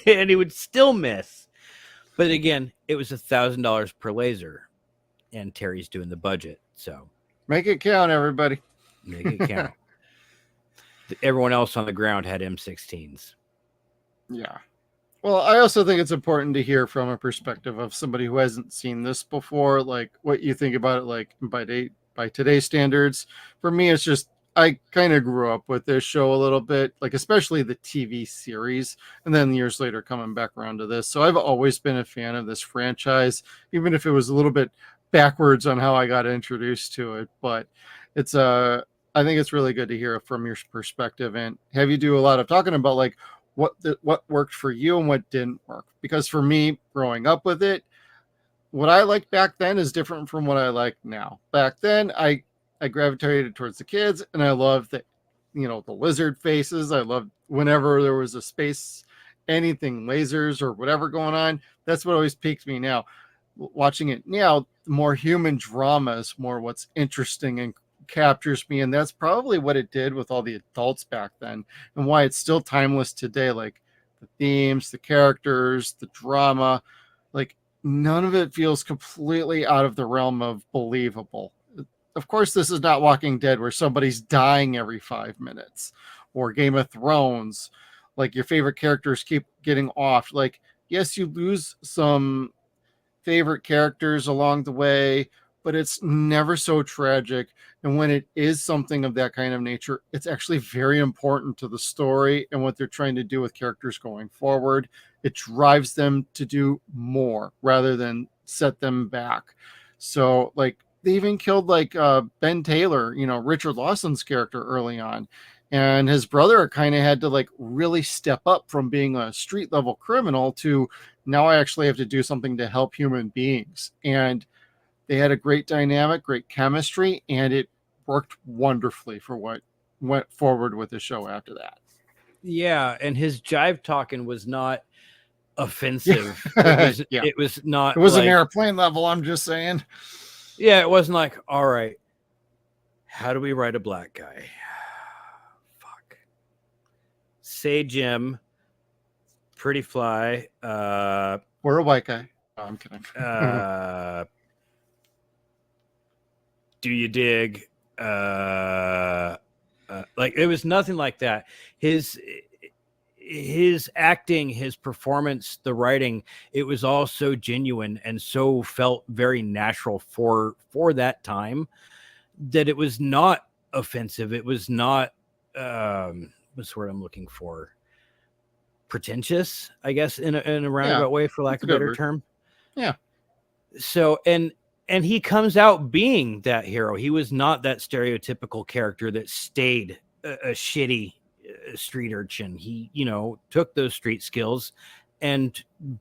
Speaker 5: and he would still miss. But again, it was $1,000 per laser, and Terry's doing the budget, so
Speaker 4: make it count, everybody.
Speaker 5: Make it count. Everyone else on the ground had M16s.
Speaker 4: Yeah. Well, I also think it's important to hear from a perspective of somebody who hasn't seen this before, like what you think about it, like by today's standards. For me, it's just, I kind of grew up with this show a little bit, like especially the TV series, and then years later coming back around to this. So I've always been a fan of this franchise, even if it was a little bit backwards on how I got introduced to it. But it's I think it's really good to hear from your perspective and have you do a lot of talking about like what worked for you and what didn't work. Because for me, growing up with it, what I liked back then is different from what I like now. Back then, I gravitated towards the kids, and I loved the, you know, the lizard faces. I loved whenever there was a space, anything, lasers or whatever going on. That's what always piqued me. Now, watching it now, more human drama is more what's interesting and captures me, and that's probably what it did with all the adults back then, and why it's still timeless today. Like the themes, the characters, the drama, like none of it feels completely out of the realm of believable. Of course, this is not Walking Dead where somebody's dying every 5 minutes, or Game of Thrones, like your favorite characters keep getting off. Like, yes, you lose some favorite characters along the way, but it's never so tragic. And when it is something of that kind of nature, it's actually very important to the story and what they're trying to do with characters going forward. It drives them to do more rather than set them back. So like they even killed like Ben Taylor, you know, Richard Lawson's character early on. And his brother kind of had to like really step up from being a street level criminal to now I actually have to do something to help human beings. And they had a great dynamic, great chemistry, and it worked wonderfully for what went forward with the show after that.
Speaker 5: Yeah, and his jive talking was not offensive. It was not.
Speaker 4: It was
Speaker 5: like,
Speaker 4: an airplane level. I'm just saying.
Speaker 5: Yeah, it wasn't like, all right, how do we write a black guy? Fuck. Say Jim, pretty fly.
Speaker 4: Or a white guy. Oh, I'm kidding.
Speaker 5: Do you dig? Like it was nothing like that. His acting, his performance, the writing, it was all so genuine and so felt very natural for that time that it was not offensive. It was not what's the word I'm looking for? Pretentious, I guess, in a roundabout way, for lack of a better term.
Speaker 4: Yeah.
Speaker 5: So and he comes out being that hero. He was not that stereotypical character that stayed a shitty street urchin. He, you know, took those street skills and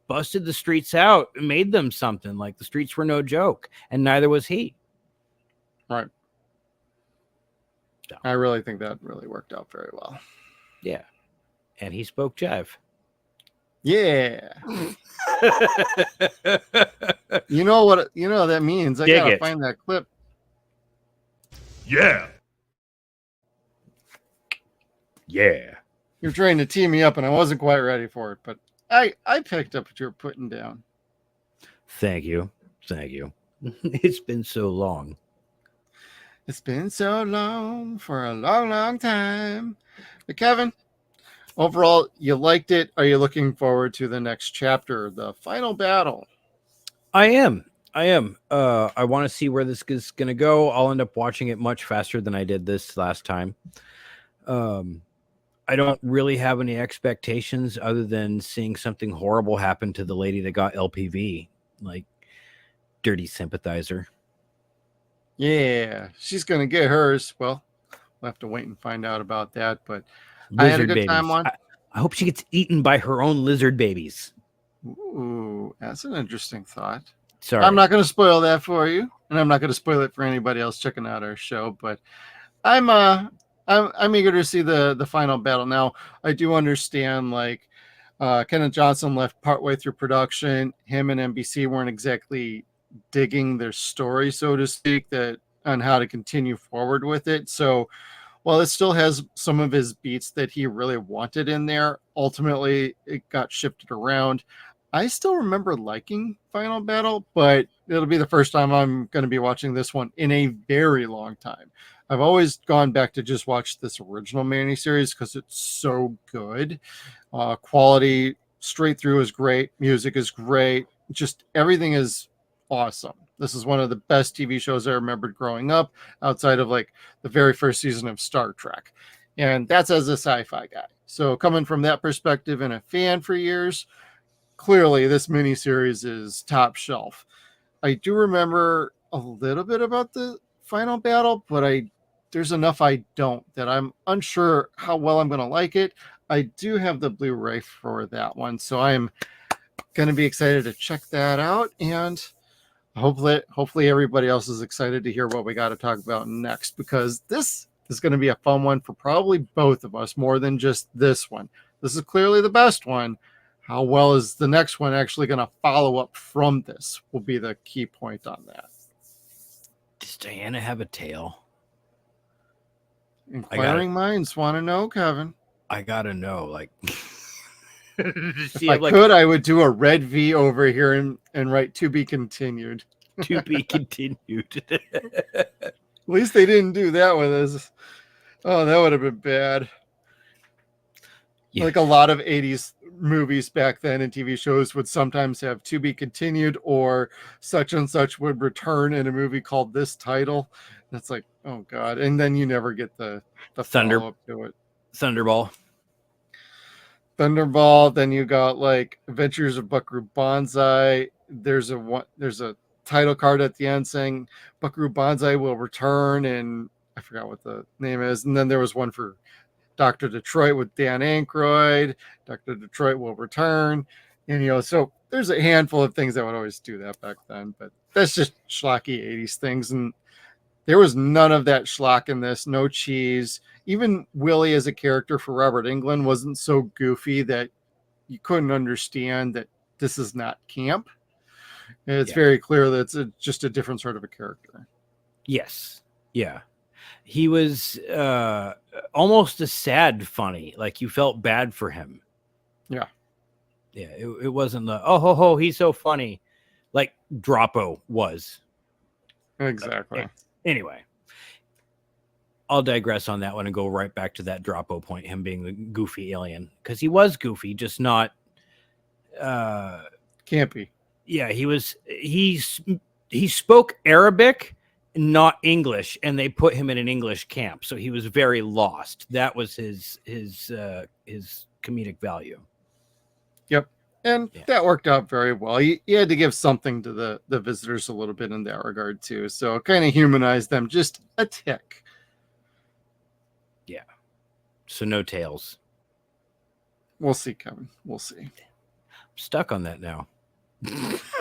Speaker 5: busted the streets out and made them something. Like the streets were no joke, and neither was he.
Speaker 4: Right. So. I really think that really worked out very well.
Speaker 5: Yeah. And he spoke jive.
Speaker 4: Yeah. You know what that means? I gotta find that clip.
Speaker 7: Yeah.
Speaker 5: Yeah.
Speaker 4: You're trying to tee me up, and I wasn't quite ready for it, but I picked up what you were putting down.
Speaker 5: Thank you. Thank you. It's been so long.
Speaker 4: It's been so long for a long, long time. But Kevin, overall, you liked it. Are you looking forward to the next chapter, the final battle?
Speaker 5: I am. I want to see where this is going to go. I'll end up watching it much faster than I did this last time. I don't really have any expectations other than seeing something horrible happen to the lady that got LPV. Like, dirty sympathizer.
Speaker 4: Yeah, she's going to get hers. Well, we'll have to wait and find out about that. But I had a
Speaker 5: Lizard
Speaker 4: good
Speaker 5: babies.
Speaker 4: time on.
Speaker 5: I hope she gets eaten by her own lizard babies.
Speaker 4: Ooh, that's an interesting thought.
Speaker 5: Sorry.
Speaker 4: I'm not going to spoil that for you, and I'm not going to spoil it for anybody else checking out our show. But I'm eager to see the final battle. Now, I do understand, like, Kenneth Johnson left partway through production. Him and NBC weren't exactly digging their story, so to speak, that on how to continue forward with it. So while it still has some of his beats that he really wanted in there, ultimately it got shifted around. I still remember liking Final Battle, but it'll be the first time I'm going to be watching this one in a very long time. I've always gone back to just watch this original miniseries because it's so good. Quality straight through is great. Music is great. Just everything is awesome. This is one of the best TV shows I remembered growing up, outside of like the very first season of Star Trek. And that's as a sci-fi guy. So coming from that perspective and a fan for years, clearly this miniseries is top shelf. I do remember a little bit about the final battle, but there's enough I don't that I'm unsure how well I'm going to like it. I do have the Blu-ray for that one, so I'm going to be excited to check that out, and hopefully everybody else is excited to hear what we got to talk about next, because this is going to be a fun one for probably both of us more than just this one. This is clearly the best one. How well is the next one actually going to follow up from this will be the key point on that.
Speaker 5: Does Diana have a tail?
Speaker 4: Inquiring minds want to know, Kevin.
Speaker 5: I gotta know, like,
Speaker 4: if I could, I would do a red V over here and write "to be continued."
Speaker 5: To be continued.
Speaker 4: At least they didn't do that with us. Oh, that would have been bad. Yeah. Like a lot of 80s movies back then and TV shows would sometimes have "to be continued" or such and such would return in a movie called this title. And it's like, oh God. And then you never get the follow-up to it. Thunderball. Then you got like Adventures of Buckaroo Banzai. There's a title card at the end saying Buckaroo Banzai will return, and I forgot what the name is. And then there was one for Dr. Detroit with Dan Aykroyd. Dr. Detroit will return. And so there's a handful of things that would always do that back then, but that's just schlocky 80s things. And there was none of that schlock in this, no cheese. Even Willie as a character for Robert Englund wasn't so goofy that you couldn't understand that this is not camp. And it's very clear that it's just a different sort of a character.
Speaker 5: Yes. Yeah. He was almost a sad funny. Like you felt bad for him.
Speaker 4: Yeah.
Speaker 5: Yeah. It wasn't the, oh, ho, ho, he's so funny. Like Droppo was.
Speaker 4: Exactly.
Speaker 5: Anyway, I'll digress on that one and go right back to that Droppo point, him being the goofy alien, because he was goofy, just not
Speaker 4: campy.
Speaker 5: Yeah, he spoke Arabic, not English, and they put him in an English camp, so he was very lost. That was his comedic value.
Speaker 4: Yep. And that worked out very well. He had to give something to the visitors a little bit in that regard, too. So it kind of humanized them just a tick.
Speaker 5: Yeah. So no tails.
Speaker 4: We'll see, Kevin. We'll see.
Speaker 5: I'm stuck on that now.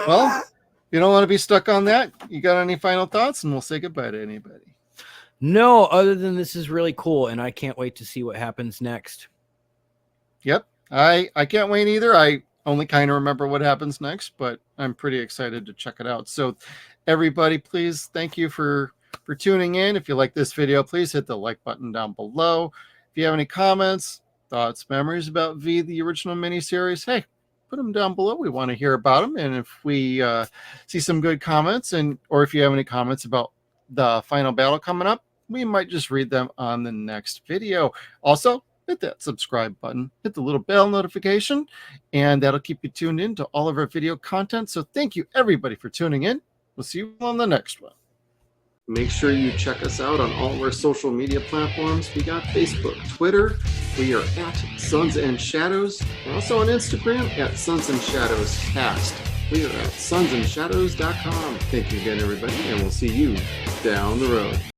Speaker 4: Well, you don't want to be stuck on that. You got any final thoughts? And we'll say goodbye to anybody.
Speaker 5: No, other than this is really cool, and I can't wait to see what happens next.
Speaker 4: Yep. I can't wait either. I only kind of remember what happens next, but I'm pretty excited to check it out. So everybody, please, thank you for for tuning in. If you like this video, please hit the like button down below. If you have any comments, thoughts, memories about V, the original miniseries, hey, put them down below. We want to hear about them. And if we see some good comments, or if you have any comments about the final battle coming up, we might just read them on the next video. Also, hit that subscribe button, hit the little bell notification, and that'll keep you tuned in to all of our video content. So thank you everybody for tuning in. We'll see you on the next one. Make sure you check us out on all of our social media platforms. We got Facebook, Twitter. We are at Suns and Shadows. We're also on Instagram at Suns and Shadows Cast. We are at sunsandshadows.com. Thank you again, everybody, and we'll see you down the road.